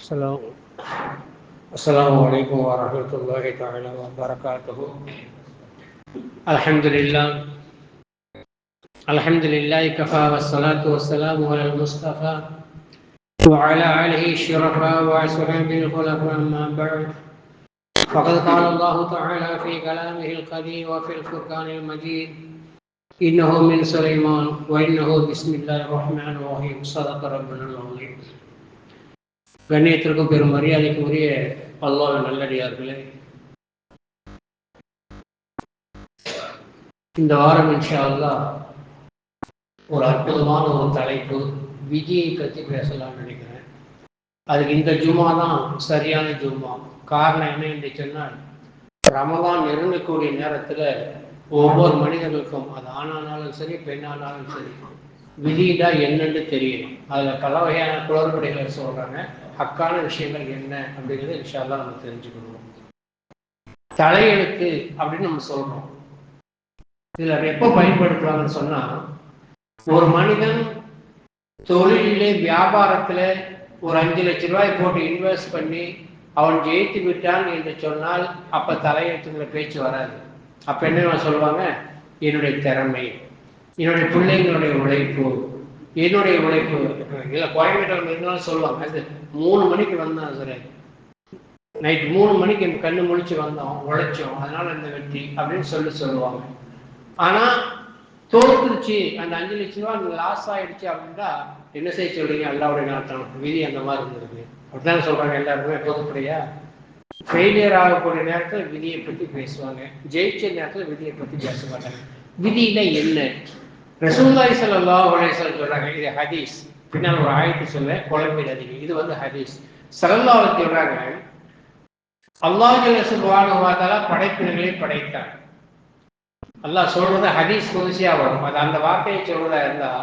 السلام السلام عليكم ورحمة الله تعالى وبركاته. الحمد لله الحمد لله كفى والصلاة والسلام على المصطفى وعلى آله الشرفاء وأصحابه الخلفاء. أما بعد، فقد قال الله تعالى في كلامه القديم وفي الفرقان المجيد: إنه من سليمان وإنه بسم الله الرحمن الرحيم. صدق ربنا العظيم. கண்ணியத்திற்கும் பெரும் மரியாதைக்கு உரிய அல்லாஹ்வின் நல்லடியார்களே, இந்த வாரம் இன்ஷா அல்லாஹ் ஒரு அற்புதமான ஒரு தலைப்பு, விதியை பற்றி பேசலாம்னு நினைக்கிறேன். அதுக்கு இந்த ஜும்மா தான் சரியான ஜும்மா. காரணம் என்ன என்று சொன்னால், ரமலான் நெருங்கக்கூடிய நேரத்தில் ஒவ்வொரு மனிதர்களுக்கும், அது ஆணானாலும் சரி பெண்ணானாலும் சரி, விதிடா என்னன்னு தெரியணும். அதில் பல வகையான குளறுபடிகளை சொல்கிறாங்க. ஹக்கான விஷயங்கள் என்ன அப்படிங்கிறது இன்ஷா அல்லாஹ் நம்ம தெரிஞ்சுக்கணும். தலையெழுத்து அப்படின்னு நம்ம சொல்கிறோம். இதில் எப்போ பயன்படுத்துவாங்கன்னு சொன்னால், ஒரு மனிதன் தொழிலே வியாபாரத்தில் ஒரு 5 லட்ச ரூபாய் போட்டு இன்வெஸ்ட் பண்ணி அவன் ஜெயித்து விட்டான் என்று சொன்னால், அப்போ தலையெழுத்துங்கிற பேச்சு வராது. அப்போ என்ன சொல்லுவாங்க? என்னுடைய திறமை, என்னுடைய பிள்ளைங்களுடைய உழைப்பு, என்னுடைய உழைப்பு. இல்லை, கோயம்பேட்டில் இருந்தாலும் சொல்லுவாங்க, அது 3 மணிக்கு வந்தான் சார், நைட் 3 மணிக்கு கண்ணு முழிச்சு வந்தோம், உழைச்சோம், அதனால அந்த வெற்றி அப்படின்னு சொல்லுவாங்க. ஆனால் தோற்றுச்சு, அந்த 5 லட்ச ரூபா லாஸ் ஆயிடுச்சு அப்படின்னா என்ன செய்ய சொல்றீங்க? அல்லாவுடைய நாட்டம், விதி அந்த மாதிரி இருந்திருக்கு அப்படித்தானே சொல்றாங்க எல்லாருமே. பொதுப்படியா ஃபெயிலியர் ஆகக்கூடிய நேரத்தில் விதியை பற்றி பேசுவாங்க, ஜெயிச்ச நேரத்தில் விதியை பற்றி பேச மாட்டாங்க. விதியில என்ன? ரசூலுல்லாஹி ஸல்லல்லாஹு அலைஹி வஸல்லம் சொல்றாங்க, இது ஹதீஸ். பின்னால் ஒரு ஆயத்து சொல்ல குழம்பிடாதீங்க, இது ஹதீஸ். ஸல்லல்லாஹு அலைஹி சொல்றாங்க, அல்லாஹ் ஜல்ல சுப்ஹானஹு வ தஆலா படைப்பினங்களை படைத்தார். அல்லாஹ் சொல்றது ஹதீஸ் குதுசியா வரும். அது அந்த வார்த்தையை சொல்றதா இருந்தா,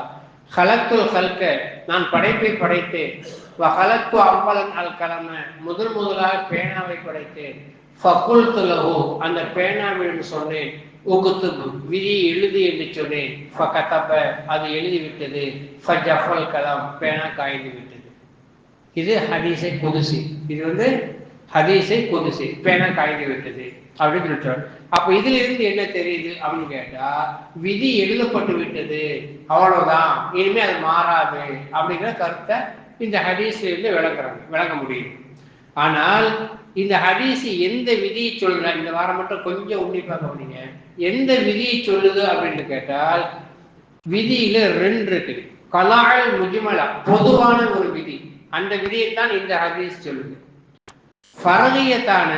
ஹலத்துல் ஹல்க, நான் படைப்பை படைத்தேன், வ ஹலத்து அவ்வலன் அல் கலம, முதலாக பேனாவை படைத்தேன், ஃபகுல்து லஹு, அந்த பேனாவிடம் சொன்னேன், உகுத்துபு, விதி எழுதி என்று சொன்னேன், ஃபகதப, அது எழுதிவிட்டது, ஃபஜஃபல் கலாம், பேனா காய்ந்து விட்டது. இது ஹதீஸை குதுசி. இது ஹதீஸை குதுசி, பேனா காய்ந்து விட்டது அப்படின்னு சொல்லிட்டு. அப்ப இதுல இருந்து என்ன தெரியுது அப்படின்னு கேட்டா, விதி எழுதப்பட்டு விட்டது, அவ்வளவுதான், இனிமே அது மாறாது அப்படிங்கிற கருத்தை இந்த ஹதீஸ்ல இருந்து விளங்க முடியும். ஆனால் இந்த ஹதீஸ் எந்த விதியை சொல்ற, இந்த வாரம் மட்டும் கொஞ்சம் உன்னிப்பா கவனிங்க, எந்த விதியை சொல்லுது அப்படின்னு கேட்டால், விதியில 2 இருக்கு. கலால் முஜ்மலா, பொதுவான ஒரு விதி, அந்த விதியைத்தான் இந்த ஹதீஸ் சொல்லுது. ஃபர்லியத்தான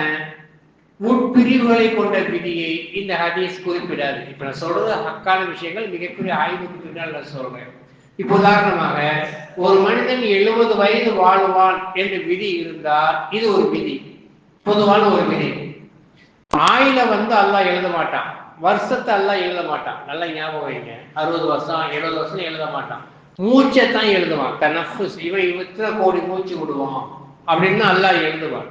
உட்பிரிவுகளை கொண்ட விதியை இந்த ஹதீஸ் குறிப்பிடாது. இப்ப நான் சொல்றது ஹக்கான விஷயங்கள், மிகப்பெரிய ஆய்வுக்கு பின்னால் நான் சொல்றேன். இப்ப உதாரணமாக, ஒரு மனிதன் 70 வயது வாழ்வான் என்ற விதி இருந்தால், இது ஒரு விதி, பொதுவான ஒரு விதி. ஆயில அல்லாஹ் எழுத மாட்டான், வருஷத்தை அல்லாஹ் எழுத மாட்டான். நல்லா ஞாபகம் வைங்க, 60 வருஷம் 70 வருஷம் எழுத மாட்டான், மூச்சை தான் எழுதுவான். தனஃபுஸ், இவன் இத்தனை கோடி மூச்சு விடுவான் அப்படின்னு அல்லாஹ் எழுதுவான்.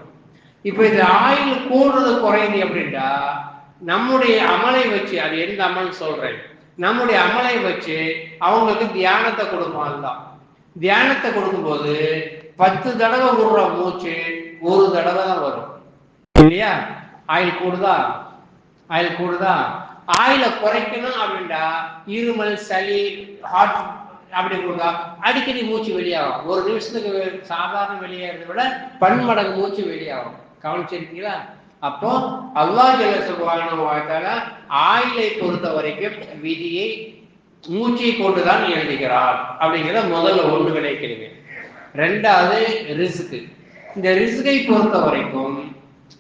இப்ப இந்த ஆயுள் கூடுறது குறையுது அப்படின்ட்டா, நம்முடைய அமலை வச்சு, அது எந்த அமல் சொல்றேன், நம்முடைய அமலை வச்சு அவங்களுக்கு தியானத்தை கொடுப்பான் தான். தியானத்தை கொடுக்கும்போது 10 தடவை விடுற மூச்சு 1 தடவை தான் வரும், இல்லையா? ஆயுள் கூடுதா? ஆயுளை குறைக்கணும் அப்படின்ட்டா, இருமல், சளி, ஹார்ட் அப்படி கொடுத்தா அடிக்கடி மூச்சு வெளியாகும். 1 நிமிஷத்துக்கு சாதாரண வெளியேறதை விட 10 மடங்கு மூச்சு வெளியாகும். கவனிச்சிருக்கீங்களா? அப்போ அல்லாஹ் ஜல்ல சுப்ஹானஹு வ தஆலா ஆயுளை பொறுத்த வரைக்கும் விதியை மூச்சை கொண்டுதான் எழுதுகிறார் அப்படிங்கிறத முதல்ல ஒன்று விளைக்கிறீங்க. 2வது ரிஸ்க். இந்த ரிஸ்கை பொறுத்த வரைக்கும்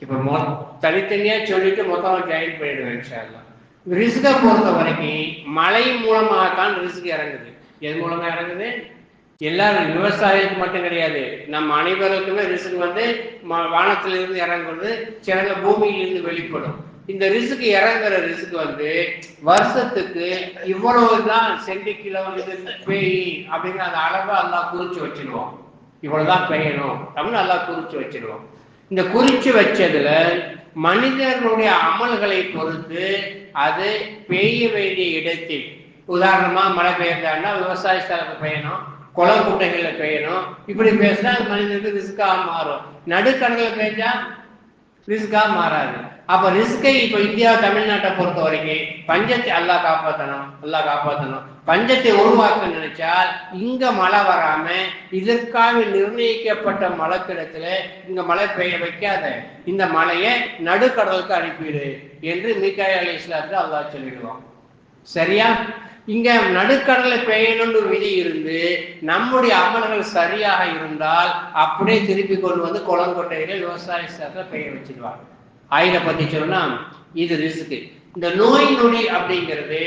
இப்ப தனித்தனியா சொல்லிட்டு மொத்தமா ஜாயின் பண்ணிடுவேன் இன்ஷா அல்லாஹ். ரிஸ்கை பொறுத்த வரைக்கும் மழை மூலமாகத்தான் ரிஸ்க் இறங்குது. எது மூலமா இறங்குது? எல்லாரும், விவசாயத்துக்கு மட்டும் கிடையாது, நம்ம அனைவருக்குமே ரிஸ்க் வானத்திலிருந்து இறங்குறது, சில பூமியிலிருந்து வெளிப்படும். இந்த ரிஸ்க் இறங்குற ரிஸ்க் வருஷத்துக்கு இவ்வளவுதான் சென்டிகிலோ பெய்யும் அப்படிங்கிற அந்த அளவை அல்லாஹ் குறிச்சு வச்சிருவோம். இவ்வளவுதான் பெய்யணும் அப்படின்னு அல்லாஹ் குறிச்சு வச்சிருவோம். இந்த குறிச்சு வச்சதுல மனிதர்களுடைய அமல்களை பொறுத்து அது பெய்ய வேண்டிய இடத்தில், உதாரணமா மழை பெய்யறதுனா விவசாய ஸ்தலத்துக்கு பெய்யணும், குளம் குட்டைகள்ல பெய்யணும். இப்படி பேசினா மனிதனுக்கு ரிஸ்கா மாறும். நடுக்கடலை பெய்ஞ்சா ரிஸ்கா மாறாது. அப்ப ரிஸ்கை இப்ப இந்தியா தமிழ்நாட்டை பொறுத்த வரைக்கும் பஞ்சத்தை அல்லாஹ் காப்பாற்றணும். பஞ்சத்தை உருவாக்க நினைச்சால் இங்க மழை வராம இதற்காக நிர்ணயிக்கப்பட்ட மழைக்கிடத்துல இங்க மழை பெய்ய வைக்காத, இந்த மழையை நடுக்கடலுக்கு அனுப்பிடு என்று மீகாயில் அலைஹிஸ்ஸலாத்துக்கு அல்லாஹ் சொல்லிடுவான். சரியா? இங்க நடுக்கடலை பெய்யணும்னு விதி இருந்து நம்முடைய அமல்கள் சரியாக இருந்தால் அப்படியே திருப்பி கொண்டு வந்து குளங்கொட்டையில விவசாய பெய்ய வச்சிருவாங்க. ஆயில பத்தி சொன்னா இது ரிஸ்க். இந்த நோய் நொடி அப்படிங்கிறது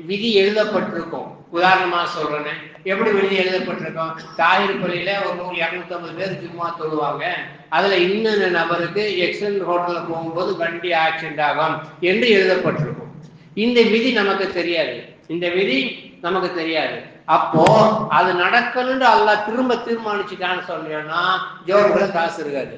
விதி எழுதப்பட்டிருக்கும். உதாரணமா சொல்றேன், எப்படி விதி எழுதப்பட்டிருக்கும்? தாயிர் பள்ளியில ஒரு 250 பேர் சும்மா தொழுவாங்க. அதுல இன்னொரு நபருக்கு எக்ஸலன்ட் ஹோட்டல்ல போகும்போது வண்டி ஆக்சிடென்ட் ஆகும் என்று எழுதப்பட்டிருக்கும். இந்த விதி நமக்கு தெரியாது. அப்போ அது நடக்கணும்னு அல்லாஹ் திரும்ப தீர்மானிச்சுட்டான்னு சொன்னோம்னா ஜோர்ல காசு இருக்காது,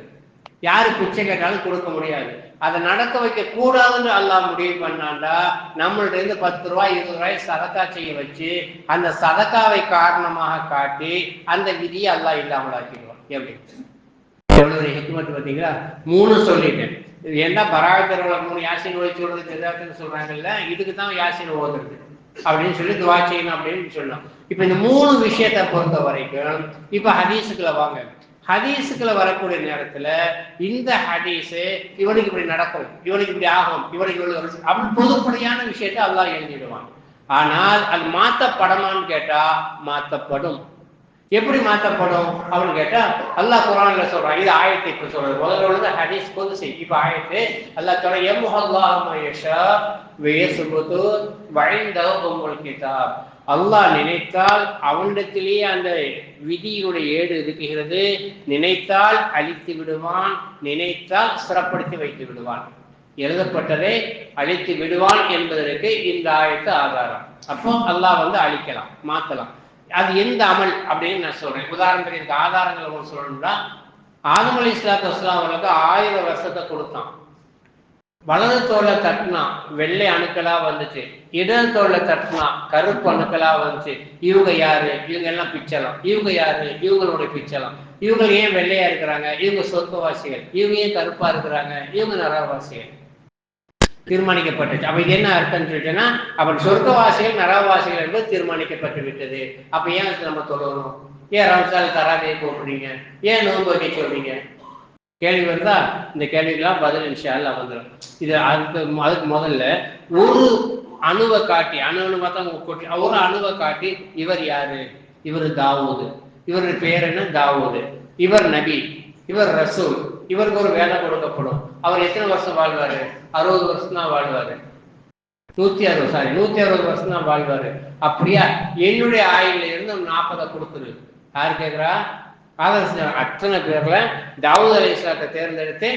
யாரு பிச்சை கேட்டாலும் கொடுக்க முடியாது. அதை நடக்க வைக்க கூடாதுன்னு அல்லாஹ் முடிவு பண்ணாண்டா நம்மள்ட்ட இருந்து 10 ரூபாய் 20 ரூபாய் சதக்கா செய்ய வச்சு அந்த சதக்காவை காரணமாக காட்டி அந்த விதியை அல்லாஹ் இல்லாமல் ஆக்கிடுவான். எப்படி எவ்வளவு ஹிக்மத் பார்த்தீங்களா? 3 சொல்லிட்டேன். இது என்ன பராகத்தரோட 3 யாசின் ஓதி சொல்றது எதாச்சுன்னு சொல்றாங்கல்ல, இதுக்கு தான் யாசின் ஓதுறது அப்படின்னு சொல்லி துவா செய்யணும் அப்படின்னு சொல்லலாம். இப்ப இந்த 3 விஷயத்தை பொறுத்த வரைக்கும் இப்ப ஹதீஸுக்குள்ள வாங்க. ஹதீஸுக்குள்ள வரக்கூடிய நேரத்துல இந்த ஹதீஸு இவனுக்கு இப்படி நடக்கும், இவனுக்கு இப்படி ஆகும், இவனுக்கு இவ்வளவு அப்படி பொதுப்படையான விஷயத்தை அல்லாஹ் எழுதிடுவான். ஆனால் அது மாத்தப்படமான்னு கேட்டா மாத்தப்படும். எப்படி மாத்தப்படும் அப்படின்னு கேட்டா அல்லாஹ் குர்ஆன்ல சொல்றான். இது ஆயத்தை இப்ப சொல்றது. முதல்ல ஹதீஸ் குத்ஸி. இப்ப ஆயத்து அல்லாஹ் சொல்ற யம்ஹுல்லாஹு மா யஷா வ யஸ்புது வ இன்தஹு உம்முல் கிதாப். அல்லாஹ் நினைத்தால் அவனிடத்திலேயே அந்த விதியுடைய ஏடு இருக்கிறது. நினைத்தால் அழித்து விடுவான், நினைத்தால் சிறப்படுத்தி வைத்து விடுவான். எழுதப்பட்டதை அழித்து விடுவான் என்பதற்கு இந்த ஆயத்து ஆதாரம். அப்போ அல்லாஹ் அழிக்கலாம், மாத்தலாம். அது எந்த அமல் அப்படின்னு நான் சொல்றேன். உதாரணத்துக்கு இதுக்கு ஆதாரங்களை சொல்லணும்னா ஆதம் அலைஹிஸ்ஸலாத்து வஸ்ஸலாம் அவர்களுக்கு 1000 வருஷத்தை கொடுத்தான். வலது தோல்ல தட்டினா வெள்ளை அணுக்களா வந்துச்சு, இடது தோல்ல தட்டினா கருப்பு அணுக்களா வந்துச்சு. இவங்க யாரு? இவங்க எல்லாம் பிச்சலாம். இவங்க யாரு? இவங்களுடைய பிச்சலாம். இவங்க ஏன் வெள்ளையா இருக்கிறாங்க? இவங்க சொர்க்கவாசிகள். இவங்க ஏன் கருப்பா இருக்கிறாங்க? இவங்க நரகவாசிகள். தீர்மானிக்கப்பட்டுச்சு. அப்ப இது என்ன அர்த்தம் சொல்லிட்டேன்னா, அப்ப சொர்க்கவாசிகள் நரகவாசிகள் என்பது தீர்மானிக்கப்பட்டு விட்டது. அப்ப ஏன் நம்ம சொல்லணும்? ஏன் ரம்சான் தராவியை போடுறீங்க? ஏன் நோன்பு வைக்க சொல்றீங்க? கேள்வி வருதா? இந்த கேள்விக்கெல்லாம் பதில் இன்ஷா அல்லாஹ் வந்துடும். இது அதுக்கு முதல்ல ஒரு அணுவை காட்டி, ஒரு அணுவை காட்டி இவர் யாரு? இவர் தாவூது. இவருடைய பேர் என்ன? தாவூது. இவர் நபி, இவர் ரசூல், இவருக்கு ஒரு வேலை கொடுக்கப்படும். அவர் எத்தனை வருஷம் வாழ்வாரு? 60 வருஷம் தான் வாழ்வாரு. 160 வருஷம் தான் வாழ்வாரு. அப்படியா? என்னுடைய ஆயுள்ல இருந்து 40 கொடுத்துரு. யாரு கேட்கிறா? அத்தனை பேர்ல தாவூத் அலைஹிஸ்ஸலாத்தை தேர்ந்தெடுத்து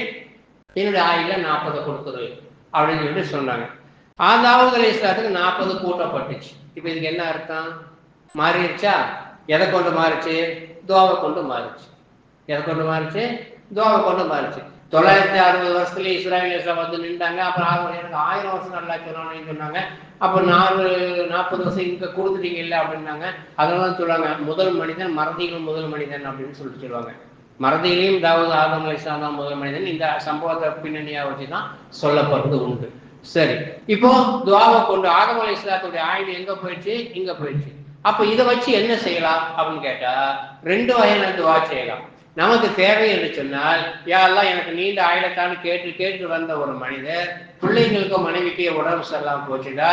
என்னுடைய ஆயுள்ல 40 கொடுத்துரு அப்படின்னு சொல்லிட்டு சொன்னாங்க. தாவூத் அலைஹிஸ்ஸலாத்துக்கு 40 கூட்டப்பட்டுச்சு. இப்ப இதுக்கு என்ன அர்த்தம்? மாறிடுச்சா? எதை கொண்டு மாறிச்சு? துஆவை கொண்டு மாறிச்சு. எதை கொண்டு மாறிச்சு? துஆவை கொண்டு மாறிச்சு. 960 வருஷத்துல இஸ்ராயேல் நின்றாங்க. அப்புறம் 1000 வருஷம் நல்லா சொல்லணும்னு சொன்னாங்க. அப்போ 40 வருஷம் இங்க கொடுத்துட்டீங்க இல்லை அப்படின்னாங்க. அதனால சொல்லுவாங்க முதல் மனிதன் மறதிகளும் முதல் மனிதன் அப்படின்னு சொல்லுவாங்க. மறதிகளையும் தாவூத் ஆதம் அலைஹிஸ்ஸலாம் தான் முதல் மனிதன். இந்த சம்பவத்தை பின்னணியா வச்சுதான் சொல்லப்படுறது உண்டு. சரி, இப்போ துஆவை கொண்டு ஆதம் அலைஹிஸ்ஸலாத்துடைய ஆயுள் எங்க போயிடுச்சு? இங்க போயிடுச்சு. அப்ப இதை வச்சு என்ன செய்யலாம் அப்படின்னு கேட்டா 2 வகையான துஆ செய்யலாம். நமக்கு தேவை என்று சொன்னால், யா அல்லாஹ் எனக்கு நீண்ட ஆயுளத்தான்னு கேட்டு வந்த ஒரு மனிதர் பிள்ளைங்களுக்கோ மனைவிக்கே உடம்பு சரியில்லாம போச்சுட்டா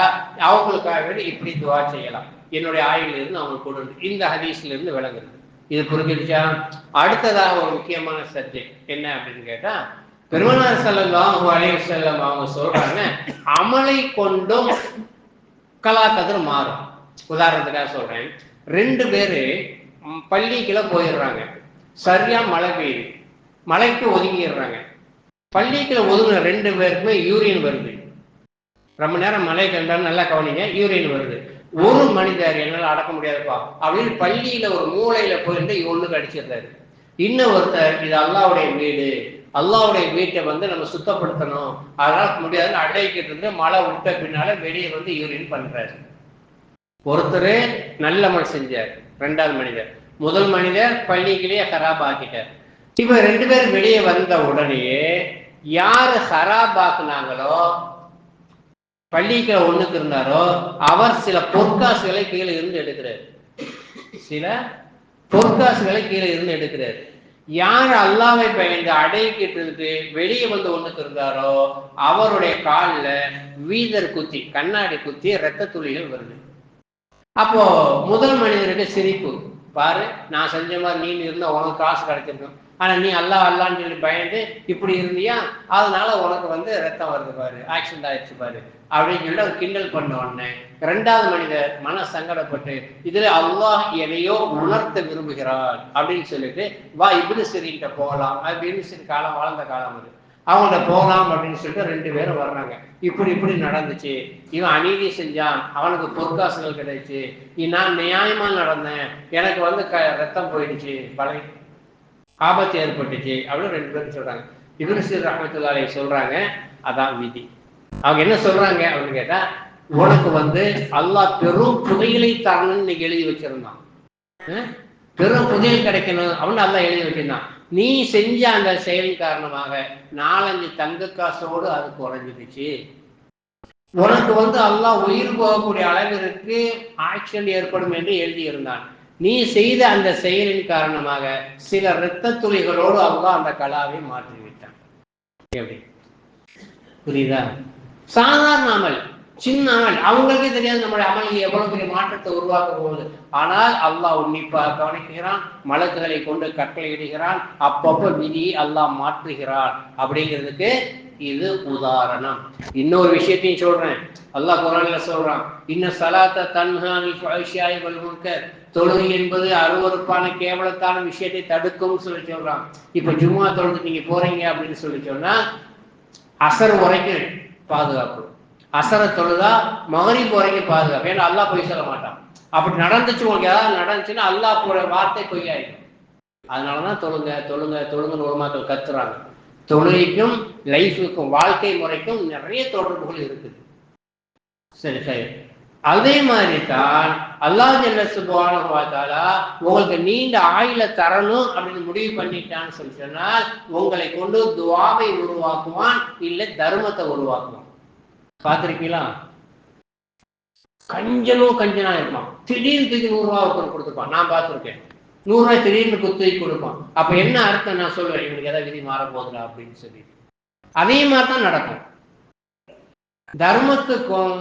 அவங்களுக்காக வேண்டி இப்படி துஆ செய்யலாம். என்னுடைய ஆயுள் இருந்து அவங்களுக்கு கொடு. இந்த ஹதீஸ்ல இருந்து விளங்குது. இது புரிஞ்சிருச்சா? அடுத்ததாக ஒரு முக்கியமான சப்ஜெக்ட் என்ன அப்படின்னு கேட்டா, பெருமானார் ஸல்லல்லாஹு அலைஹி வஸல்லம் அவங்க சொல்றாங்க அமலை கொண்டும் கலாக்கதிர் மாறும். உதாரணத்துக்காக சொல்றேன். 2 பேரு பள்ளிக்குள்ள போயிடுறாங்க. சரியா மழை பெய்யுது. மழைக்கு ஒதுங்கிடுறாங்க. பள்ளிக்குள்ள ஒதுங்கின 2 பேருக்குமே யூரின் வருது. ரொம்ப நேரம் மழை கண்டாலும் நல்லா கவனிங்க, யூரின் வருது. ஒரு மனிதர் என்னால அடக்க முடியாதுப்பா அப்படின்னு பள்ளியில ஒரு மூலையில போயிட்டு ஒண்ணுக்கு அடிச்சிடுறாரு. இன்னும் ஒருத்தர் இது அல்லாஹ்வுடைய வீடு, அல்லாஹ்வுடைய வீட்டை நம்ம சுத்தப்படுத்தணும், அதனால முடியாதுன்னு அடைக்கிட்டு இருந்து மழை விட்ட பின்னால வெளியே யூரின் பண்றாரு. ஒருத்தர் நல்ல அமல் செஞ்சார், 2வது மனிதர். முதல் மனிதர் பள்ளிக்குள்ளேயே ஹராப் ஆக்கிட்டார். இப்ப 2 பேரும் வெளியே வந்த உடனேயே யாரு ஹராப் ஆக்குனாங்களோ, பள்ளிக்குள்ள ஒண்ணுக்கு இருந்தாரோ, அவர் சில பொற்காசுகளை கீழே இருந்து எடுக்கிறார். சில பொற்காசுகளை கீழே இருந்து எடுக்கிறார். யார் அல்லாவை பயந்து அடைக்கிட்டு இருந்து வெளியே வந்து ஒண்ணுக்கு இருந்தாரோ, அவருடைய காலில் வீதர் குத்தி, கண்ணாடி குத்தி ரத்த துளிகள் வருது. அப்போ முதல் மனிதனுக்கு சிரிப்பு, பாரு நான் செஞ்ச மாதிரி நீ இருந்தா உனக்கு காசு கிடைச்சிருக்கும், ஆனா நீ அல்லான்னு சொல்லி பயந்து இப்படி இருந்தியா, அதனால உனக்கு ரத்தம் வருது பாரு, ஆக்சிடென்ட் ஆயிடுச்சு பாரு அப்படின்னு சொல்லிட்டு அவர் கிண்டல் பண்ண உடனே 2வது மனிதர் மன சங்கடப்பட்டு, இதுல அல்லாஹ் எதையோ உணர்த்த விரும்புகிறார் அப்படின்னு சொல்லிட்டு, வா இப்னு சிரீன்கிட்ட போகலாம். அது இப்னு சிரீன் காலம் வாழ்ந்த காலம் அது, அவங்கள்ட்ட போகலாம் அப்படின்னு சொல்லிட்டு 2 பேரும் வர்றாங்க. இப்படி நடந்துச்சு, இவன் அநீதி செஞ்சான், அவனுக்கு பொற்காசுகள் கிடைச்சு, நான் நியாயமா நடந்தேன், எனக்கு ரத்தம் போயிடுச்சு, பழைய ஆபத்து ஏற்பட்டுச்சு அப்படின்னு 2 பேரும் சொல்றாங்க. இப்னு சிரீன் ரஹ்மத்துல்லாஹி அலைஹி சொல்றாங்க, அதான் விதி. அவங்க என்ன சொல்றாங்க அப்படின்னு கேட்டா, உனக்கு அல்லாஹ் பெரும் புதையலை தரணும்னு இன்னைக்கு எழுதி வச்சிருந்தான், பெரும் புதையல் கிடைக்கணும் அப்படின்னு அல்லாஹ் எழுதி வச்சிருந்தான். நீ செஞ்ச அந்த செயலின் காரணமாக 4-5 தங்க காசோடு அது குறைஞ்சிடுச்சு. உனக்கு அல்லாஹ் உயிர் போகக்கூடிய அளவிற்கு ஆக்சிடென்ட் ஏற்படும் என்று எழுதியிருந்தான். நீ செய்த அந்த செயலின் காரணமாக சில இரத்த துளிகளோடு அல்லாஹ் அந்த கலாவை மாற்றிவிட்டான். எப்படி புரியுதா? சாதாரண அமல், சின்ன அமல், அவங்களுக்கே தெரியாது நம்முடைய அமலுக்கு எவ்வளவு பெரிய மாற்றத்தை உருவாக்க போகுது. ஆனால் அல்லாஹ் உன்னிப்பாக கவனிக்கிறான், மலக்குகளை கொண்டு கட்டளையிடுகிறான், அப்பப்போ விதியை அல்லாஹ் மாற்றுகிறான். அப்படிங்கிறதுக்கு இது உதாரணம். இன்னொரு விஷயத்தையும் சொல்றேன், அல்லாஹ் குர்ஆன்ல சொல்றான், இன்ன ஸலாத்த தன்ஹா அனில் ஃபஹ்ஷாஇ வல் முன்கர், தொழுகை என்பது அருவருப்பான கேவலத்தான விஷயத்தை தடுக்கும்னு சொல்லி சொல்றான். இப்ப ஜும்மா தொழுது நீங்க போறீங்க அப்படின்னு சொல்லி சொன்னா, அசர் வரைக்கும் பாதுகாப்பு, அசர தொழுதா மகரிப் வரைக்கும் பாதுகாப்பு. ஏன்னா அல்லாஹ் பொய் சொல்ல மாட்டான். அப்படி நடந்துச்சு, உங்களுக்கு ஏதாவது நடந்துச்சுன்னா அல்லாஹ் போற வார்த்தை பொய்யாயிடும். அதனாலதான் தொழுங்கன்னு உலமாக்கள் கத்துறாங்க. தொழுகைக்கும் லைஃபுக்கும் வாழ்க்கை முறைக்கும் நிறைய தொடர்புகள் இருக்குது. சரி சரி அதே மாதிரி தான் அல்லாஹ் ஜல்ல சுப்ஹானஹு வ தஆலா உங்களுக்கு நீண்ட ஆயுள தரணும் அப்படின்னு முடிவு பண்ணிட்டான்னு சொல்லி சொன்னால், உங்களை கொண்டு துஆவை உருவாக்குவான், இல்லை தர்மத்தை உருவாக்குவான். பார்த்திருக்கீங்களா? கஞ்சனா இருப்பான், திடீர்னு 100 ரூபா ஒருத்தர் கொடுத்துருப்பான், நான் பார்த்துருக்கேன். 100 ரூபாய் திடீர்னு குத்தி கொடுப்பான். அப்ப என்ன அர்த்தம் நான் சொல்லுவேன், இவனுக்கு ஏதாவது விதி மாற போகுதுடா அப்படின்னு சொல்லி. அதே மாதிரிதான் நடக்கும். தர்மத்துக்கும்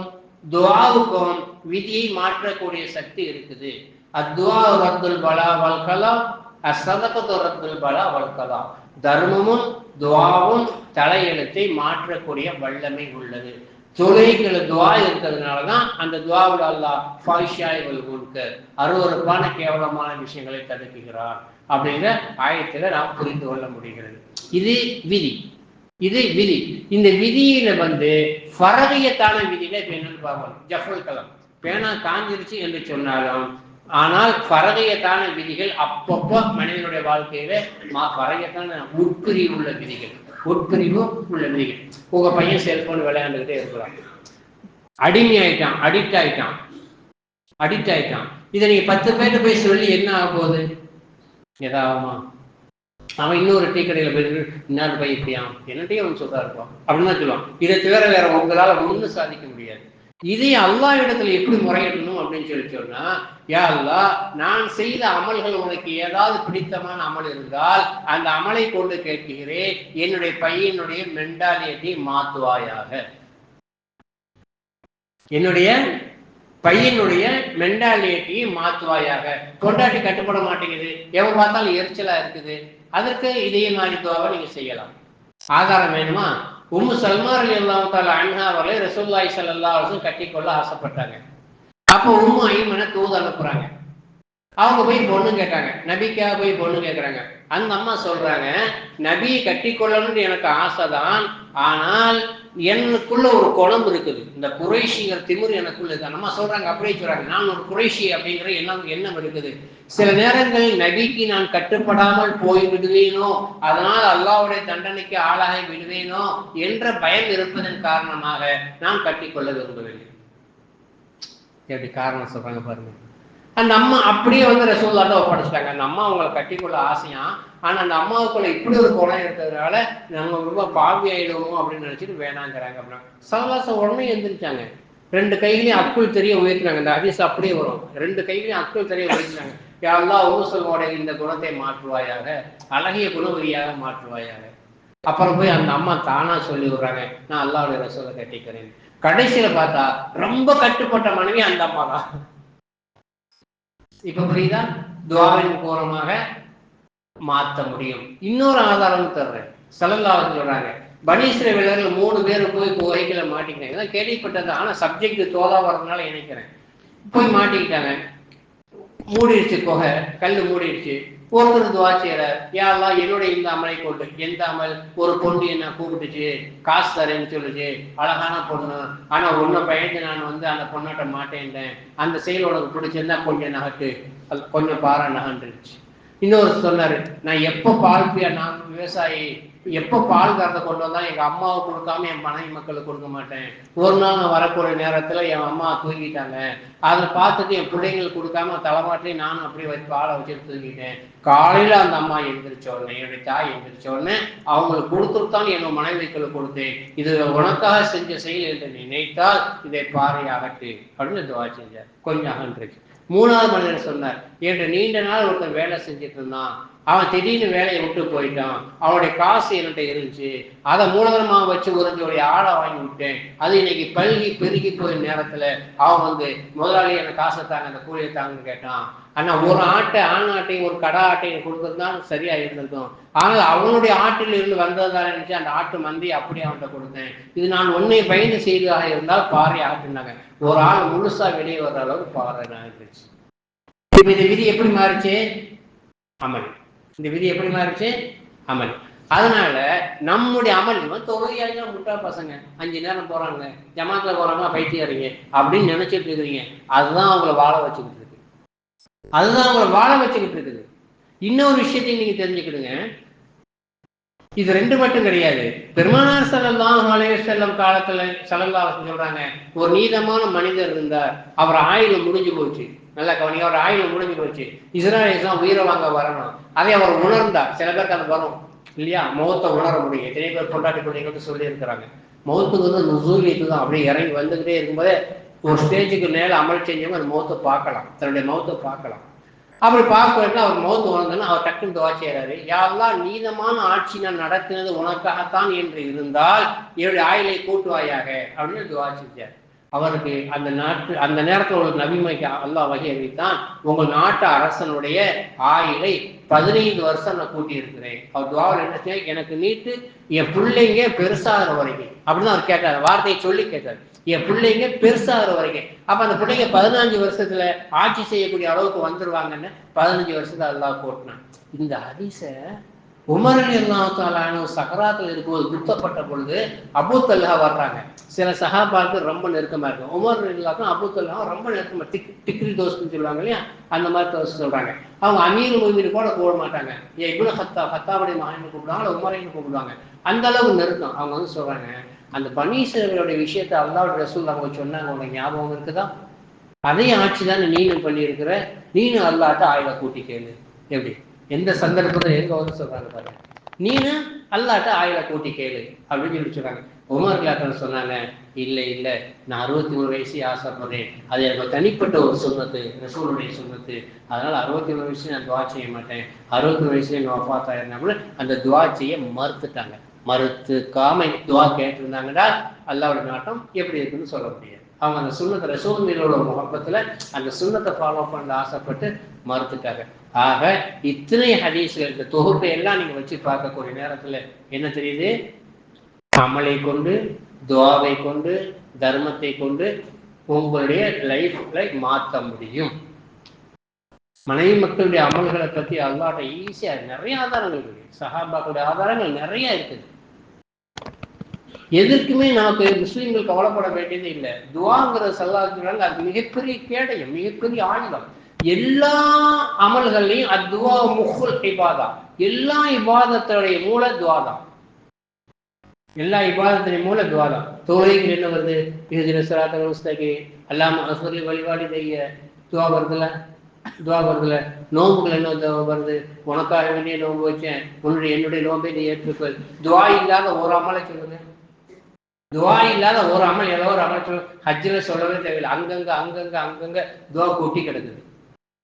துஆவுக்கும் விதியை மாற்றக்கூடிய சக்தி இருக்குது. அத்துஆ ரத்துல் பலா வல் கலாம், அஸ்ஸதகத்து ரத்துல் பலா வல் கலாம். தர்மமும் துஆவும் தலையெழுத்தை மாற்றக்கூடிய வல்லமை உள்ளது. தொழுகைக்குள்ள துஆ இருக்கிறதுனாலதான் அந்த துஆவுல அல்லாஹ் ஃபஹ்ஷாய் வல் முன்கர், அருவருப்பான கேவலமான விஷயங்களை தடுக்குகிறார் அப்படிங்கிற ஆயத்துல நாம் புரிந்து கொள்ள முடிகிறது. இது விதி. இந்த விதியில ஃபரதியத்தான விதியில இப்ப என்னன்னு பார்க்கணும். ஜஃபுல் கலம், பேனா காஞ்சிருச்சு என்று சொன்னாலும், ஆனால் ஃபரதியத்தான விதிகள் அப்பப்போ மனிதனுடைய வாழ்க்கையில ஃபரதியத்தான உட்பிரிவு உள்ள விதிகள். உங்க பையன் செல்போன் விளையாண்டுகிட்டே இருக்கிறான், அடிக்ட் ஆயிட்டான். இதை நீங்க 10 பேர்கிட்ட போய் சொல்லி என்ன ஆக போகுது? ஏதாவமா? அவன் இன்னொரு டீ கடையில போயிட்டு இன்னொரு பையன் இப்படியான் என்னட்டையும் அவன் சொல்றா இருப்பான் அப்படின்னு தான் சொல்லுவான். இதை தவிர வேற உங்களால ஒன்றும் சாதிக்க முடியாது. இதை அல்லாஹ் இடத்துல எப்படி முறையிடணும் அப்படின்னு சொல்லி சொன்னா, யா அல்லாஹ், நான் செய்த அமல்கள் உனக்கு ஏதாவது பிடித்தமான அமல் இருந்தால் அந்த அமலை கொண்டு கேட்கிறேன், என்னுடைய பையனுடைய மென்டாலிட்டியை மாத்துவாயாக. என்னுடைய பையனுடைய மென்டாலிட்டியை மாத்துவாயாக. கொண்டாட்டி கட்டுப்பட மாட்டேங்குது, எவன் பார்த்தாலும் எரிச்சலா இருக்குது, அதற்கு இதே மாதிரி துஆவை நீங்க செய்யலாம். ஆதாரம் வேணுமா? உம்மு சல்மா ரலியல்லாஹு தஆலா அன்ஹா அவர்களை ரசூலுல்லாஹி ஸல்லல்லாஹு அலைஹி வஸல்லம் கட்டிக்கொள்ள ஆசைப்பட்டாங்க. அப்போ உம்மு ஐமனை தூது அனுப்புறாங்க. அவங்க போய் பொண்ணு கேட்டாங்க, நபிக்காக போய் பொண்ணு கேட்கறாங்க. அந்த அம்மா சொல்றாங்க, நபியை கட்டிக்கொள்ளணும்னு எனக்கு ஆசைதான், ஆனால் எனக்குள்ள ஒரு குழம்பு இருக்குது, இந்த குறைஷிங்கிற திமிர் எனக்குள்ள இருக்கு. அம்மா சொல்றாங்க, அப்படியே சொல்றாங்க, நான் ஒரு குறைஷி அப்படிங்கிற எண்ணம் இருக்குது. சில நேரங்களில் நபிக்கு நான் கட்டுப்படாமல் போய் விடுவேனோ, அதனால் அல்லாஹ்வுடைய தண்டனைக்கு ஆளாகி விடுவேனோ என்ற பயம் இருப்பதன் காரணமாக நான் கட்டிக்கொள்ள விரும்பவில்லை. எப்படி காரணம் சொல்றாங்க பாருங்க. அந்த அம்மா அப்படியே வந்து ரசூலுல்லாஹ்ட்ட ஒப்படைச்சிட்டாங்க. அந்த அம்மா அவங்களை கட்டிக்கொள்ள ஆசையா, ஆனா அந்த அம்மாவுக்குள்ள இப்படி ஒரு குணம் இருக்கிறதுனால நம்ம ரொம்ப பாவி ஆயிடுவோமோ அப்படின்னு நினைச்சிட்டு வேணாங்கிறாங்க. அப்படின்னா சல்லல்லாஹு உடனே எந்திரிச்சாங்க. ரெண்டு கைகளையும் அக்குள் தெரிய உயர்த்தினாங்க. இந்த ஹதீஸ் அப்படியே வரும். ரெண்டு கைகளையும் அக்குள் தெரிய உயர்த்தினாங்க. யா அல்லாஹ் ரசூலுல்லாஹ்வோட இந்த குணத்தை மாற்றுவாயாக, அழகிய குணவரியாக மாற்றுவாயாக. அப்புறம் போய் அந்த அம்மா தானா சொல்லி விடுறாங்க, நான் அல்லாஹ்வுடைய ரசூலை கட்டிக்கிறேன். கடைசியில பார்த்தா ரொம்ப கட்டுப்பட்ட மனைவி அந்த அம்மா தான். இப்ப புரியுதா? துஆவின் மூலமாக மாற்ற முடியும். இன்னொரு ஆதாரம் தர்றேன். ஸல்லல்லாஹு அலைஹி சொல்றாங்க, பனி இஸ்ரவேலர்கள் 3 பேர் போய் குகைக்குள்ள மாட்டிக்கிட்டாங்க. இதான் கேள்விப்பட்டது, ஆனா சப்ஜெக்ட் தோதா வரதுனால நினைக்கிறேன். போய் மாட்டிக்கிட்டாங்க, மூடிடுச்சு குகை, கல் மூடிடுச்சு. ஒருத்தர் துவா செய்யறார், யா அல்லாஹ் என்னுடைய இந்த அமலை கொண்டு. எந்த அமல்? ஒரு பொண்ணு என்ன கூப்பிட்டுச்சு, காசு தரேன்னு சொல்லுச்சு, அழகான பொண்ணு, ஆனா உன்னை பயந்து நான் வந்து அந்த பொண்ணாட்ட மாட்டேன்ட்டேன். அந்த செயல் உனக்கு பிடிச்சிருந்தா கொஞ்சம் நகட்டு, கொஞ்சம் பாரா நகண்டுருச்சு. இன்னொரு சொன்னாரு, நான் எப்போ நான் விவசாயி, எப்போ பால் கறந்த கொண்டு வந்தா எங்க அம்மாவை கொடுக்காம என் மனைவி மக்களுக்கு கொடுக்க மாட்டேன். ஒரு நாள் நான் வரக்கூடிய நேரத்துல என் அம்மா தூங்கிட்டாங்க, அதை பார்த்துட்டு என் பிள்ளைங்களுக்கு கொடுக்காம தலைமாட்டிலையும் நானும் அப்படியே வச்சு பாலை வச்சுட்டு தூங்கிட்டேன். காலையில அந்த அம்மா எழுந்திரிச்ச உடனே, என்னுடைய தாய் எழுந்திரிச்ச உடனே அவங்களுக்கு கொடுத்துருத்தான் என்னோட மனைவிகளுக்கு கொடுத்தேன். இது உனக்காக செஞ்ச செயல் என்று நினைத்தால் இதை பாறை அகட்டு அப்படின்னு துவா செஞ்சார். கொஞ்சம் அகன்றுச்சு. மூணாவது மனிதர் சொன்னார், என்கிட்ட நீண்ட நாள் ஒருத்தன் வேலை செஞ்சுட்டு இருந்தான், அவன் திடீர்னு வேலையை விட்டு போயிட்டான், அவனுடைய காசு என்கிட்ட இருந்துச்சு, அதை மூலதனமாக வச்சு ஒரு ஆடை வாங்கி விட்டேன். அது இன்னைக்கு பல்கி பெருகி போய் நேரத்துல அவன் வந்து முதலாளி எனக்கு காசை தாங்க, அந்த கூலியை தாங்கன்னு கேட்டான். ஆனா ஒரு ஆட்டை, ஆண் ஆட்டையும் ஒரு கடா ஆட்டையும் கொடுத்துருந்தான் சரியா இருந்திருக்கும். ஆனால் அவனுடைய ஆட்டில் இருந்து வந்ததுதான் நினைச்சு அந்த ஆட்டு மந்தி அப்படியே அவன்கிட்ட கொடுத்தேன். இது நான் உன்னை பயந்து செய்ததாக இருந்தால் பாறை ஆட்டுனாங்க. ஒரு ஆள் முழுசா வெளியே வர்ற அளவுக்கு பாறை இருந்துச்சு. இப்ப இந்த விதி எப்படி மாறுச்சு? அமல். இந்த விதி எப்படி மாறுச்சு? அமல். அதனால நம்முடைய அமல், தொகையாக முட்டா பசங்க 5 நேரம் போறாங்க, ஜமாத்துல போறாங்களா பைத்தியாரீங்க அப்படின்னு நினைச்சிட்டு இருக்கிறீங்க. அதுதான் அவங்கள வாழ வச்சுக்கிட்டு இருக்கு. அதுதான் அவங்கள வாழ வச்சுக்கிட்டு இருக்குது. இன்னொரு விஷயத்தையும் நீங்க தெரிஞ்சுக்கிடுங்க, இது ரெண்டு மட்டும் கிடையாது. பெருமானார் ஸல்லல்லாஹு அலைஹி வஸல்லம் காலத்துல ஸல்லல்லாஹு சொல்றாங்க, ஒரு நீதமான மனிதர் இருந்தார், அவர் ஆயுள் முடிஞ்சு போச்சு. நல்லா கவனிங்க, அவர் ஆயுள் முடிஞ்சு போச்சு. இஸ்ராயேல் உயிரை வாங்க வரணும், அதை அவர் உணர்ந்தார். சில பேருக்கு அது வரும் இல்லையா, மௌத்தை உணர முடியும். எத்தனை பேர் கொண்டாடி கொண்டு சொல்லி இருக்கிறாங்க. மௌத்துக்கு வந்து நுசூலியத்து தான், அப்படியே இறங்கி வந்துகிட்டே இருக்கும்போதே ஒரு ஸ்டேஜுக்கு மேல அமல் செஞ்சவங்க அந்த மௌத்தை பார்க்கலாம், தன்னுடைய மௌத்தை பார்க்கலாம். அப்படி பார்க்க அவர் மௌத்து உணர்ந்தோன்னா அவர் டக்குன்னு துவா செய்யறாரு, யா அல்லாஹ் நீதமான ஆட்சி நான் நடத்தினது உனக்காகத்தான் என்று இருந்தால் என்னுடைய ஆயுளை கூட்டுவாயாக அப்படின்னு துவா செஞ்சார். அவருக்கு அந்த நேரத்தில் ஒரு நபிமைக்கு அல்லாஹ் வகை அறிவித்தான், உங்கள் நாட்டு அரசனுடைய ஆயுளை 15 வருஷம் நான் கூட்டி இருக்கிறேன். அவர் துவாவில் என்ன செய்ய, எனக்கு நீட்டு என் பிள்ளைங்க பெருசாகிற வரைக்கும் அப்படின்னு அவர் கேட்டார். வார்த்தையை சொல்லி கேட்டார், என் பிள்ளைங்க பெருசாகிற வரைக்கும். அப்ப அந்த பிள்ளைங்க 15 வருஷத்துல ஆட்சி செய்யக்கூடிய அளவுக்கு வந்துருவாங்கன்னு 15 வருஷத்துல அல்லாஹ் போட்டினான். இந்த ஹதீஸ உமர் ரலியல்லாஹு தஆலா அன்ஹு சகராத்தில் இருக்கும்போது குத்தப்பட்ட பொழுது அபூ தல்ஹா வர்றாங்க. சில சஹாபாக்கள் ரொம்ப நெருக்கமா இருக்கும். உமர் ரலியல்லாஹு அபூ தல்ஹா ரொம்ப நெருக்கமா, டிக்ரி தோஸ்ட்னு சொல்லுவாங்க இல்லையா, அந்த மாதிரி தோஸ்ட் சொல்றாங்க. அவங்க அமீர் முஃமினீன் கூட போட மாட்டாங்க, ஏன் இப்னு ஹத்தாபுடைய மகன் கூப்பிடுவாங்க, உமரைன்னு கூப்பிடுவாங்க. அந்த அளவுக்கு நெருக்கம். அவங்க வந்து சொல்றாங்க, அந்த பனி இஸ்ரவேலுடைய விஷயத்தை அல்லாஹ்வுடைய ரசூல் அவங்க சொன்னாங்க, உங்களுக்கு ஞாபகம் இருக்குதா? அதே ஆட்சி தானே நீனும் பண்ணியிருக்கிற, நீனும் அல்லாஹ்ட்ட ஆயுளை கூட்டி கேளு. எப்படி, எந்த சந்தர்ப்பத்தில் எங்க வந்து சொல்றாங்க பாருங்க, நீனு அல்லாஹ்ட்ட ஆயுளை கூட்டி கேளு அப்படின்னு சொல்லி சொல்றாங்க. உமர் ரலியல்லாஹு சொன்னாங்க, இல்லை இல்லை, நான் 63 வயசு ஆசைப்படுறேன், அது எனக்கு தனிப்பட்ட ஒரு சுன்னத்து, ரசூலுடைய சுன்னத்து, அதனால 63 வயசு நான் துவா செய்ய மாட்டேன், 63 வயசுல நான் வஃபாத் ஆயிருந்தா அந்த துவா செய்ய மறுத்துட்டாங்க. மறுத்துக்காம துவா கேட்டிருந்தாங்கன்னா அல்லாஹ்வுடைய நாட்டம் எப்படி இருக்குன்னு சொல்ல முடியாது. அவங்க அந்த சுன்னத்தை, ரசூல் மீதோட முகப்பத்துல அந்த சுன்னத்தை ஃபாலோ பண்ண ஆசைப்பட்டு மறுத்துட்டாங்க. ஆக இத்தனை ஹதீஸ்கள், இந்த தொகுப்பை எல்லாம் நீங்க வச்சு பார்க்கக்கூடிய நேரத்துல என்ன தெரியுது? அமலை கொண்டு, துஆவை கொண்டு, தர்மத்தை கொண்டு உங்களுடைய லைஃப்ல மாற்ற முடியும். மனைவி மக்களுடைய அமல்களை பத்தி அல்லாஹ்ட்ட ஈஸியா நிறைய ஆதாரங்கள் இருக்கு, சஹாபாக்களுடைய ஆதாரங்கள் நிறைய இருக்குது. எதற்குமே நமக்கு முஸ்லீம்கள் கவலைப்பட வேண்டியது இல்லை. துஆங்கிறது ஸல்லல்லாஹு அது மிகப்பெரிய கேடயம், மிகப்பெரிய ஆயுதம். எல்லா அமல்கள்லையும் அத்துவா முஹுல் இபாதா, எல்லா இபாதத்துடைய மூல துஆ தான். எல்லா இபாதத்தின் மூல துஆ தான். தொழுகைக்கு என்ன வருது? இஹ்தின ஸிராத்தல் முஸ்தகீம், அல்லாஹ் அஸ்ஸலி வழிபாடு செய்ய துஆ வருதுல, துவா வருதுல, நோம்புகள் என்ன வருது, உனக்காக வேண்டிய நோம்பு வச்சேன், என்னுடைய நோம்பை நீ ஏற்றுக்கொள். துவா இல்லாத ஒரு அமலை சொல்லுங்க, துவா இல்லாத ஒரு அமல், ஏதோ ஒரு அமல் சொல்லுங்க. ஹஜ்ஜில் சொல்லவே தேவையில்லை, அங்கங்க அங்கங்க அங்கங்க துவா கூட்டி கிடக்குது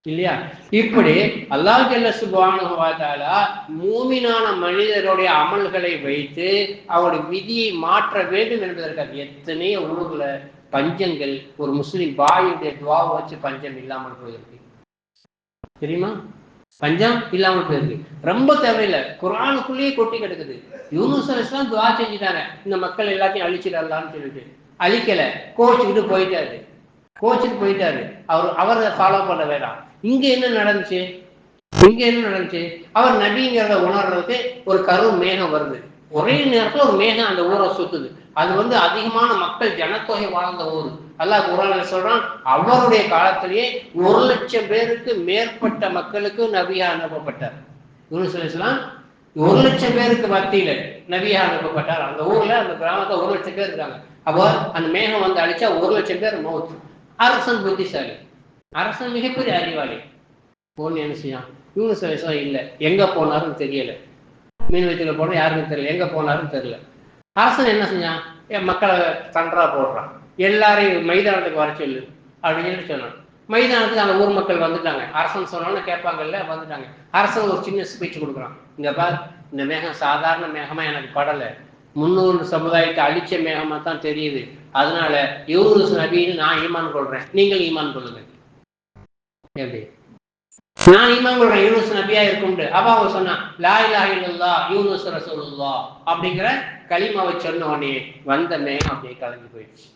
இல்லையா? இப்படி அல்லாஹ் ஜல்ல சுப்ஹானஹு வ தஆலா மூமினான மனிதருடைய அமல்களை வைத்து அவருடைய விதியை மாற்ற வேண்டும் என்பதற்காக எத்தனையோ ஊர்ல பஞ்சங்கள், ஒரு முஸ்லிம் பாயுடைய துவாவை வச்சு பஞ்சம் இல்லாமல் போயிருக்கு தெரியுமா? பஞ்சம் இல்லாமல் போயிருக்கு. ரொம்ப தேவையில்லை, குர்ஆனுக்குள்ளேயே கொட்டி கிடக்குது. யூனுஸ் அலைஹிஸ்ஸலாம் துவா செஞ்சுட்டாங்க, இந்த மக்கள் எல்லாத்தையும் அழிச்சிடலாம்னு சொல்லிட்டு. அழிக்கல, கோச்சுக்கிட்டு போயிட்டாரு. அவரை ஃபாலோ பண்ண வேண்டாம். இங்க என்ன நடந்துச்சு? அவர் நபிங்கிறத உணர்றதுக்கு ஒரு கரு மேகம் வருது. ஒரே நேரத்தில் ஒரு மேகம் அந்த ஊரை சுத்துது. அது அதிகமான மக்கள் ஜனத்தொகை வாழ்ந்த ஊர். அல்லாஹ் குர்ஆன்ல சொல்றான், அவருடைய காலத்திலேயே 1,00,000 பேருக்கு மேற்பட்ட மக்களுக்கு நபியா அனுப்பப்பட்டார். யூனுஸ் அலைஹிஸ்ஸலாம் 1,00,000 பேருக்கு மத்தியில நபியா அனுப்பப்பட்டார். அந்த ஊர்ல, அந்த கிராமத்துல 1,00,000 பேர் இருக்காங்க. அப்போ அந்த மேகம் வந்து அழிச்சா 1,00,000 பேர் மௌத். அரசன் புத்திசாலி, அரசன் மிகப்பெரிய அறிவாளி. போன் என்ன செய்யும்? யூனுஸ் அலைஹிஸ்ஸலாம் இல்லை, எங்க போனாருன்னு தெரியல. மீன் வச்சுல போனா யாருன்னு தெரியல, எங்க போனாருன்னு தெரியல. அரசன் என்ன செஞ்சான்? என் மக்களை தண்டரா போடுறான், எல்லாரையும் மைதானத்துக்கு வர சொல்லு அப்படின்னு சொன்னான். மைதானத்துக்கு அந்த ஊர் மக்கள் வந்துட்டாங்க. அரசன் சொன்னோன்னு கேட்பாங்கல்ல, வந்துட்டாங்க. அரசன் ஒரு சின்ன ஸ்பீச் கொடுக்குறான். இங்க பார், இந்த மேகம் சாதாரண மேகமா எனக்கு படலை, 300 சமுதாயத்தை அழிச்ச மேகமா தான் தெரியுது. அதனால யூனுஸ் நபின்னு நான் ஈமான் கொள்றேன், நீங்கள் ஈமான் கொள்ளுங்க. எப்படி? நான் ஈமான் கொள்றேன் யூனுஸ் நபியா இருக்கும். அப்ப அவங்க சொன்னா, லா இலாஹ இல்லல்லாஹ் யூனுஸ் ரசூலுல்லாஹ் அப்படிங்கிற கலிமாவை சொன்ன உடனே வந்த மேகம் அப்படியே கலந்து போயிடுச்சு.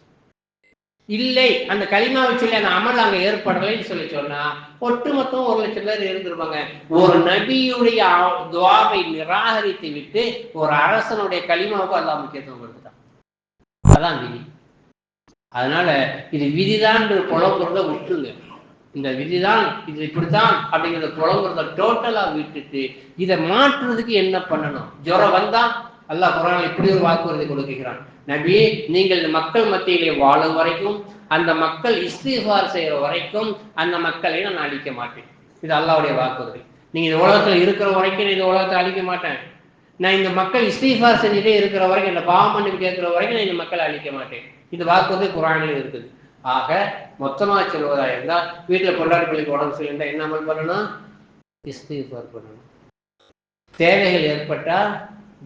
இல்லை, அந்த கலிமாவை சொல்லி அந்த அமல் அங்க ஏற்படலைன்னு சொல்லி சொன்னா ஒட்டுமொத்தம் 1,00,000 பேர் இருந்திருப்பாங்க. ஒரு நபியுடைய துஆவை நிராகரித்து விட்டு ஒரு அரசனுடைய கலிமாவுக்கு அல்லாஹ் முக்கியத்துவம் கொடுத்துட்டான். அதான் விதி. அதனால இது விதிதான் புலம்புறத விட்டுருங்க. இந்த விதிதான், இது இப்படித்தான் அப்படிங்கிறத புலம்புறத டோட்டலா விட்டுட்டு இதை மாற்றுறதுக்கு என்ன பண்ணணும்? ஜுரம் வந்தா அல்லாஹ் குர்ஆன்ல இப்படி ஒரு வாக்குறுதி கொடுக்கிறான், நபி நீங்கள் மக்கள் மத்தியிலே வாழும் வரைக்கும், அந்த மக்கள் இஸ்திக்ஃபார் செய்யற வரைக்கும் அந்த மக்களை நான் அழிக்க மாட்டேன். இது அல்லாஹ்வுடைய வாக்குறுதி. நீங்க இந்த உலகத்துல இருக்கிற வரைக்கும் நான் இந்த உலகத்தை அழிக்க மாட்டேன். நான் இந்த மக்கள் இஸ்திக்ஃபார் செஞ்சுட்டே இருக்கிற வரைக்கும், இந்த பாவம் மன்னிப்பு கேட்கிற வரைக்கும் நான் இந்த மக்களை அழிக்க மாட்டேன். இது வாக்குறுதி குர்ஆனில் இருக்குது. ஆக மொத்தமா சொல்வதா இருந்தால், வீட்டுல பொண்டாட்டி பிள்ளைக்கு உடம்பு சரியில்லை, என்ன அமல் பண்ணணும்? இஸ்திக்ஃபார் பண்ணணும். தேவைகள் ஏற்பட்டா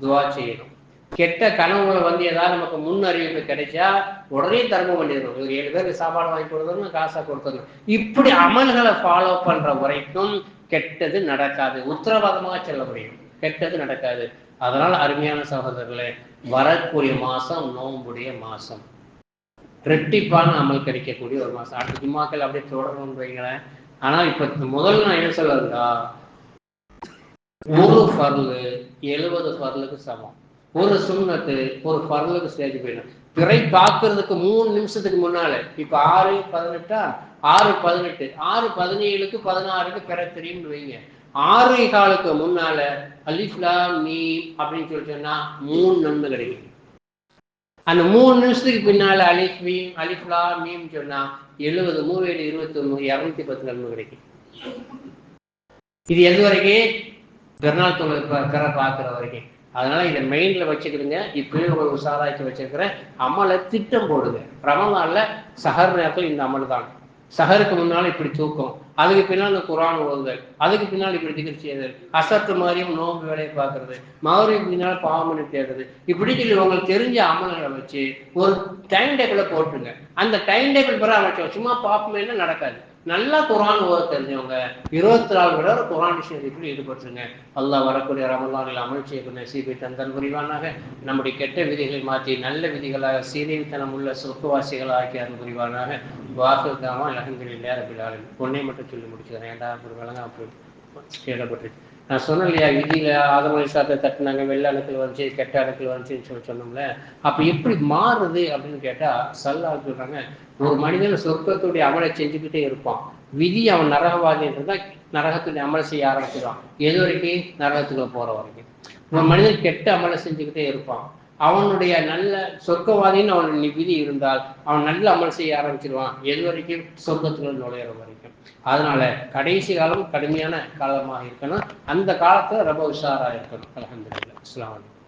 துவா செய்யணும். கெட்ட கனவுகளை வந்து ஏதாவது நமக்கு முன் அறிவிப்பு கிடைச்சா உடனே தர்மம் பண்ணிடணும். ஒரு 7 பேருக்கு சாப்பாடு வாங்கி கொடுத்தணும், காசா கொடுத்தணும். இப்படி அமல்களை ஃபாலோ பண்ற வரைக்கும் கெட்டது நடக்காது, உத்தரவாதமாக சொல்ல முடியும். கெட்டது நடக்காது. அதனால் அருமையான சகோதரர்களே, வரக்கூடிய மாசம் நோம்புடைய மாசம், ரெட்டிப்பான அமல் கிடைக்கக்கூடிய ஒரு மாசம். அடுத்த ஜும்மாக்கள் அப்படியே தொடரணும்னு வைங்களேன். ஆனால் இப்ப முதல்ல நான் என்ன சொல்லுறா, ஒரு ஃபர்லு 70 ஃபர்லுக்கு சமம். ஒரு சுன்னத்து ஒரு ஃபர்லுக்கு ஸ்டேஜ் போயிடும். பிறை பார்க்கறதுக்கு 3 நிமிஷத்துக்கு முன்னால, இப்ப 6:18 6:18 6:17க்கு 16க்கு பிறை தெரியும்னு வைங்க. 6:15க்கு முன்னால அலிஃப் லாம் மீம் அப்படின்னு சொல்லி சொன்னா 3 நன்மை கிடைக்கும். அந்த 3 நிமிஷத்துக்கு பின்னால அலிஃப் லாம் மீம் சொன்னா 70 3 21 210 நன்மை கிடைக்கும். இது எது வரைக்கும்? பெருநாள் தொழில் பிற பார்க்குற வரைக்கும். அதனால இதை மெயின்ல வச்சுக்கிடுங்க. இப்பவே உங்களுக்கு உஷாராய்ச்சி வச்சிருக்கிற அமலை திட்டம் போடுங்க. ரமலான்ல சஹர் நேரத்தில் இந்த அமல் தான். சஹருக்கு முன்னால இப்படி தூக்கம், அதுக்கு பின்னால் குர்ஆன் ஓதுதல், அதுக்கு பின்னால் இப்படி திக்ர் செய்தல், அசத்து மாதிரியும் நோம்பு வேலையை பார்க்கறது, மகரிபுக்கு பின்னால் பாவமனு தேடுறது, இப்படி சொல்லி உங்களுக்கு தெரிஞ்ச அமல்களை வச்சு ஒரு டைம் டேபிளை போட்டுருங்க. அந்த டைம் டேபிள் பிறகு அமைச்சோம் சும்மா பார்ப்போமேனா நடக்காது. நல்லா குர்ஆன் ஓத தெரிஞ்சவங்க 24 மணி நேரம் குர்ஆன் விஷயத்தில் ஈடுபட்டுருங்க. அல்லாஹ் வரக்கூடிய ரமலானில் அமல் செய்யக்கூடிய நசீபை தந்தல் புரிவானாக. நம்முடைய கெட்ட விதிகளை மாற்றி நல்ல விதிகளாக சீரியத்தனம் உள்ள சொத்துவாசிகளாக ஆக்கி அருள் புரிவானாக. வாக்குதாமா அல்ஹம்துலில்லாஹி ரப்பில் ஆலமீன். பொண்ணை மட்டும் சொல்லி முடிச்சுக்கிறேன். ஏன்டா அப்படி விளங்க அப்படி கேட்கப்பட்டு நான் சொன்னேன் இல்லையா, விதியில ஆதம் அலைஹிஸ்ஸலாத்தை தட்டினாங்க, வெள்ள அணுக்கள் வந்துச்சு, கெட்ட அணுக்கள் வந்துச்சுன்னு சொன்னோம்ல. அப்ப எப்படி மாறுது அப்படின்னு கேட்டா ஸல்லல்லாஹு அலைஹி சொல்றாங்க, ஒரு மனிதன் சொர்க்கத்துடைய அமலை செஞ்சுக்கிட்டே இருப்பான். விதி அவன் நரகவாதி என்றுதான் நரகத்துடைய அமலை செய்ய ஆரம்பிச்சிடுவான். எது வரைக்கும்? நரகத்துக்குள்ள போற வரைக்கும். ஒரு மனிதன் கெட்ட அமலை செஞ்சுக்கிட்டே இருப்பான். அவனுடைய நல்ல சொர்க்கவாதின்னு அவனுடைய விதி இருந்தால் அவன் நல்ல அமல் செய்ய ஆரம்பிச்சிருவான், எது வரைக்கும்? சொர்க்கத்துல நுழையிற வரைக்கும். அதனால கடைசி காலம் கடுமையான காலமாக இருக்கணும். அந்த காலத்துல ரொம்ப உஷாரா இருக்கணும். அல்ஹம்துலில்லாஹ். அஸ்ஸலாமு அலைக்கும்.